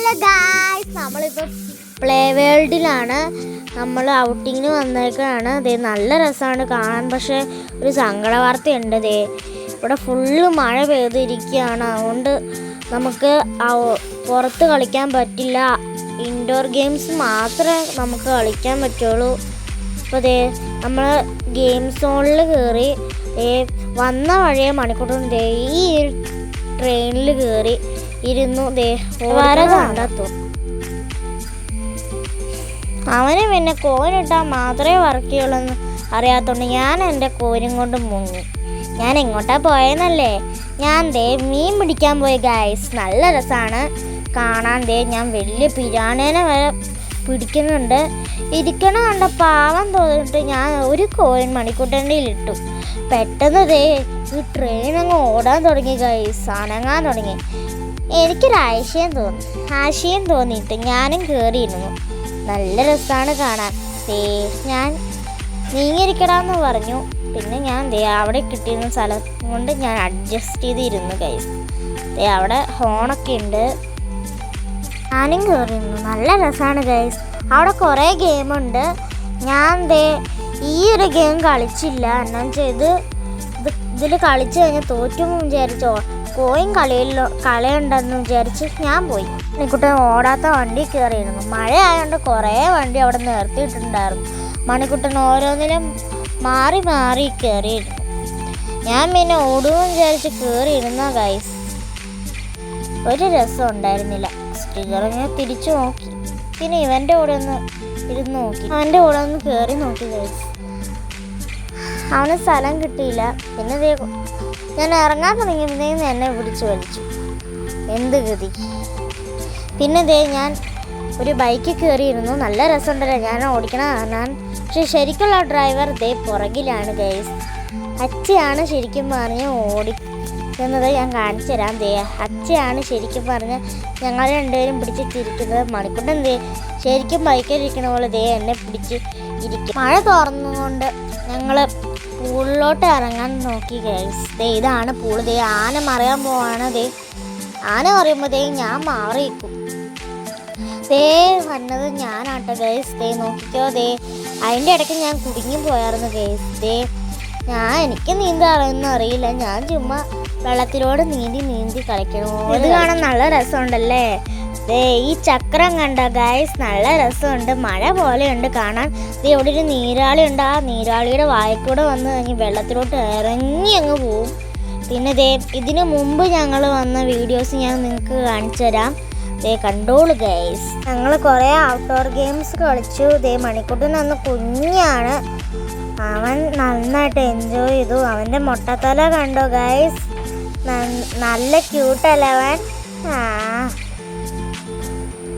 Hello guys, നമ്മളിപ്പോൾ play വേൾഡിലാണ്. നമ്മൾ ഔട്ടിങ്ങിന് വന്നേക്കാണ്. ദേ നല്ല രസമാണ് കാണാൻ. പക്ഷേ ഒരു സങ്കട വാർത്തയുണ്ട്. ദേ ഇവിടെ ഫുള്ള് മഴ പെയ്തിരിക്കുകയാണ്. അതുകൊണ്ട് നമുക്ക് പുറത്ത് കളിക്കാൻ പറ്റില്ല. ഇൻഡോർ ഗെയിംസ് മാത്രമേ നമുക്ക് കളിക്കാൻ പറ്റുള്ളൂ. അപ്പോൾ ദേ നമ്മൾ ഗെയിം സോണിൽ കയറി വന്ന വഴിയെ മണിക്കൂട്ടും ദേ ഈ ട്രെയിനിൽ കയറി ഇരുന്നു. കണ്ടെത്തു അവന് പിന്നെ കോയിനിട്ടാൽ മാത്രമേ വർക്ക് ചെയ്യുള്ളൂ അറിയാത്തോണ്ട് ഞാൻ എൻ്റെ കോയിനും കൊണ്ട് മുങ്ങി. ഞാൻ എങ്ങോട്ടാ പോയെന്നല്ലേ, ഞാൻ മീൻ പിടിക്കാൻ പോയി ഗായ്സ്. നല്ല രസമാണ് കാണാൻ. ഞാൻ വലിയ പിരാണേനെ വരെ പിടിക്കുന്നുണ്ട്. ഇരിക്കണ കണ്ട പാവം തോന്നിട്ട് ഞാൻ ഒരു കോയിൻ മണിക്കൂട്ടൻ്റെ ഇട്ടു. പെട്ടെന്ന് ഈ ട്രെയിൻ അങ്ങ് ഓടാൻ തുടങ്ങി ഗായ്സ്, അനങ്ങാൻ തുടങ്ങി. എനിക്കൊരു ആശയം തോന്നിയിട്ട് ഞാനും കയറിയിരുന്നു. നല്ല രസമാണ് കാണാൻ. ഞാൻ നീങ്ങിയിരിക്കണമെന്ന് പറഞ്ഞു. പിന്നെ ഞാൻ അവിടെ കിട്ടിയിരുന്ന സ്ഥലം കൊണ്ട് ഞാൻ അഡ്ജസ്റ്റ് ചെയ്തിരുന്നു ഗൈസ്. അവിടെ ഹോണൊക്കെ ഉണ്ട്. ഞാനും കയറിയിരുന്നു. നല്ല രസമാണ് ഗൈസ്. അവിടെ കുറേ ഗെയിമുണ്ട്. ഞാൻ ഈ ഒരു ഗെയിം കളിച്ചില്ല. എന്നാ ചെയ്ത് ഇതിൽ കളിച്ച് കഴിഞ്ഞാൽ തോറ്റും വിചാരിച്ചോ കോയിൻ കളിയുണ്ടെന്ന് വിചാരിച്ച് ഞാൻ പോയി. മണിക്കുട്ടൻ ഓടാത്ത വണ്ടി കയറിയിരുന്നു. മഴ ആയതുകൊണ്ട് കുറേ വണ്ടി അവിടെ നിർത്തിയിട്ടുണ്ടായിരുന്നു. മണിക്കുട്ടൻ ഓരോന്നിലും മാറി മാറി കയറിയിരുന്നു. ഞാൻ പിന്നെ ഓടുമെന്ന് വിചാരിച്ച് കയറിയിരുന്ന ഗൈസ്. ഒരു രസം ഉണ്ടായിരുന്നില്ല. സ്റ്റിക്കർ ഞാൻ തിരിച്ചു നോക്കി. പിന്നെ ഇവൻ്റെ കൂടെ ഒന്ന് ഇരുന്ന് നോക്കി. അവൻ്റെ കൂടെ ഒന്ന് കയറി നോക്കി ഗൈസ്. അവന് സ്ഥലം കിട്ടിയില്ല. പിന്നെ ഞാൻ ഇറങ്ങാൻ തുടങ്ങിയപ്പോഴത്തേക്കും എന്നെ പിടിച്ച് വലിച്ചു. എന്ത് ഗതി. പിന്നെ ഞാൻ ഒരു ബൈക്കിൽ കയറിയിരുന്നു. നല്ല രസമുണ്ടല്ലോ ഞാൻ ഓടിക്കണ കാണാൻ. പക്ഷെ ശരിക്കുള്ള ഡ്രൈവർ പുറകിലാണ് ഗൈസ്. അച്ഛയാണ് ശരിക്കും പറഞ്ഞ് ഓടിക്കുന്നത്. ഞാൻ കാണിച്ചു തരാം. അച്ഛയാണ് ശരിക്കും പറഞ്ഞ് ഞങ്ങൾ രണ്ടുപേരും പിടിച്ച് തിരിക്കുന്നത്. മണിക്കൂട്ടൻ ശരിക്കും ബൈക്കിലിരിക്കണ പോലെ എന്നെ പിടിച്ച് ഇരിക്കും. മഴ തുറന്നുകൊണ്ട് ഞങ്ങൾ പൂളിലോട്ട് ഇറങ്ങാൻ നോക്കി ഗൈസ്. ഇതാണ് പൂള്. ആന മറിയാൻ പോവാണ്. ആന മറിയുമ്പോൾ ഞാൻ മാറിയിരിക്കും. വന്നത് ഞാനാട്ടെ ഗൈസ്. നോക്കിക്കോ. അതിൻ്റെ ഇടയ്ക്ക് ഞാൻ കുടുങ്ങി പോയായിരുന്നു ഗൈസ്. എനിക്ക് നീന്താറൊന്നും അറിയില്ല. ഞാൻ ചുമ്മാ വെള്ളത്തിലോട് നീന്തി കളിക്കണോ. ഇത് കാണാൻ നല്ല രസമുണ്ടല്ലേ. ഈ ചക്രം കണ്ട ഗൈസ്, നല്ല രസമുണ്ട്. മഴ പോലെയുണ്ട് കാണാൻ. ഇവിടെ ഒരു നീരാളി ഉണ്ട്. ആ നീരാളിയുടെ വായിക്കൂടെ വന്ന് കഴിഞ്ഞ് വെള്ളത്തിലോട്ട് ഇറങ്ങി അങ്ങ് പോവും. പിന്നെ ഇതിനു മുമ്പ് ഞങ്ങൾ വന്ന വീഡിയോസ് ഞാൻ നിങ്ങൾക്ക് കാണിച്ചു തരാം. കണ്ടോളൂ ഗൈസ്. ഞങ്ങൾ കുറേ ഔട്ട്ഡോർ ഗെയിംസ് കളിച്ചു. മണിക്കൂട്ടൻ അന്ന് കുഞ്ഞാണ്. അവൻ നന്നായിട്ട് എൻജോയ് ചെയ്തു. അവൻ്റെ മുട്ടത്തല കണ്ടോ ഗൈസ്. നല്ല ക്യൂട്ടല്ലേ അവൻ.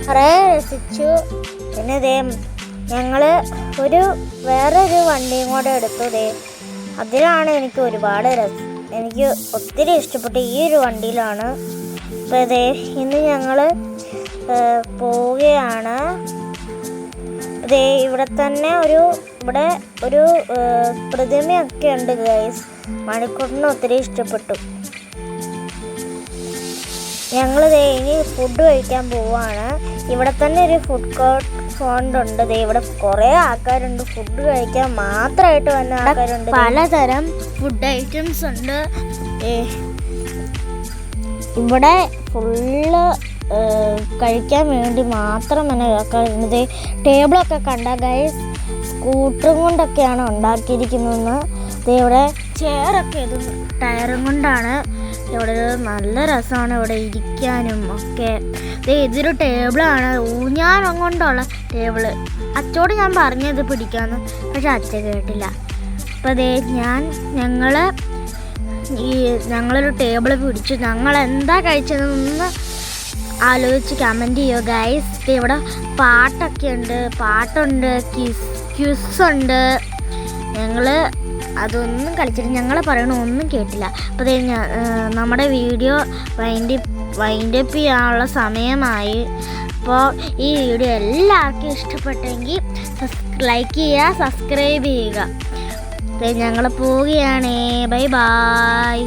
കുറേ രസിച്ചു. പിന്നെ ഞങ്ങൾ വേറൊരു വണ്ടിയും കൂടെ എടുത്തു. അതിലാണ് എനിക്ക് ഒരുപാട് എനിക്ക് ഒത്തിരി ഇഷ്ടപ്പെട്ടു. ഈ ഒരു വണ്ടിയിലാണ്. അപ്പോൾ ഇന്ന് ഞങ്ങൾ പോവുകയാണ്. ഇവിടെ തന്നെ ഇവിടെ ഒരു പ്രതിമയൊക്കെ ഉണ്ട് ഗൈസ്. മണിക്കൂറിന് ഒത്തിരി ഇഷ്ടപ്പെട്ടു. ഞങ്ങൾ ഇനി ഫുഡ് കഴിക്കാൻ പോവുകയാണ്. ഇവിടെ തന്നെ ഒരു ഫുഡ് കോർട്ട് ഉണ്ട്. ഇവിടെ കുറേ ആൾക്കാരുണ്ട്. ഫുഡ് കഴിക്കാൻ മാത്രമായിട്ട് വന്ന ആൾക്കാരുണ്ട്. പലതരം ഫുഡ് ഐറ്റംസ് ഉണ്ട്. ഇവിടെ ഫുള്ള് കഴിക്കാൻ വേണ്ടി മാത്രം തന്നെ ആൾക്കാരുണ്ട്. ടേബിളൊക്കെ കണ്ട ഗൈസ്. സ്കൂട്ടറും കൊണ്ടൊക്കെയാണ് ഉണ്ടാക്കിയിരിക്കുന്നത്. ഇവിടെ ചെയറൊക്കെ ടയറും കൊണ്ടാണ്. ഇവിടെ നല്ല രസമാണ് ഇവിടെ ഇരിക്കാനും ഒക്കെ. ഇതൊരു ടേബിളാണ്, ഊഞ്ഞാലും കൊണ്ടുള്ള ടേബിള്. അച്ചോട് ഞാൻ പറഞ്ഞത് പിടിക്കാമെന്ന്, പക്ഷെ അച്ഛ കേട്ടില്ല. അപ്പോൾ ഞങ്ങളൊരു ടേബിൾ പിടിച്ചു. ഞങ്ങൾ എന്താ കഴിച്ചതെന്ന് ആലോചിച്ച് കമൻറ്റ് ചെയ്യുക ഗൈസ്. ഇവിടെ പാട്ടുണ്ട്, ക്വിസുണ്ട്. ഞങ്ങൾ അതൊന്നും കളിച്ചിട്ട് ഞങ്ങൾ പറയണ ഒന്നും കേട്ടില്ല. അപ്പോൾ നമ്മുടെ വീഡിയോ വൈൻഡപ്പ് ചെയ്യാനുള്ള സമയമായി. അപ്പോൾ ഈ വീഡിയോ എല്ലാവർക്കും ഇഷ്ടപ്പെട്ടെങ്കിൽ ലൈക്ക് ചെയ്യുക, സബ്സ്ക്രൈബ് ചെയ്യുക. ഞങ്ങൾ പോവുകയാണേ. Bye bye.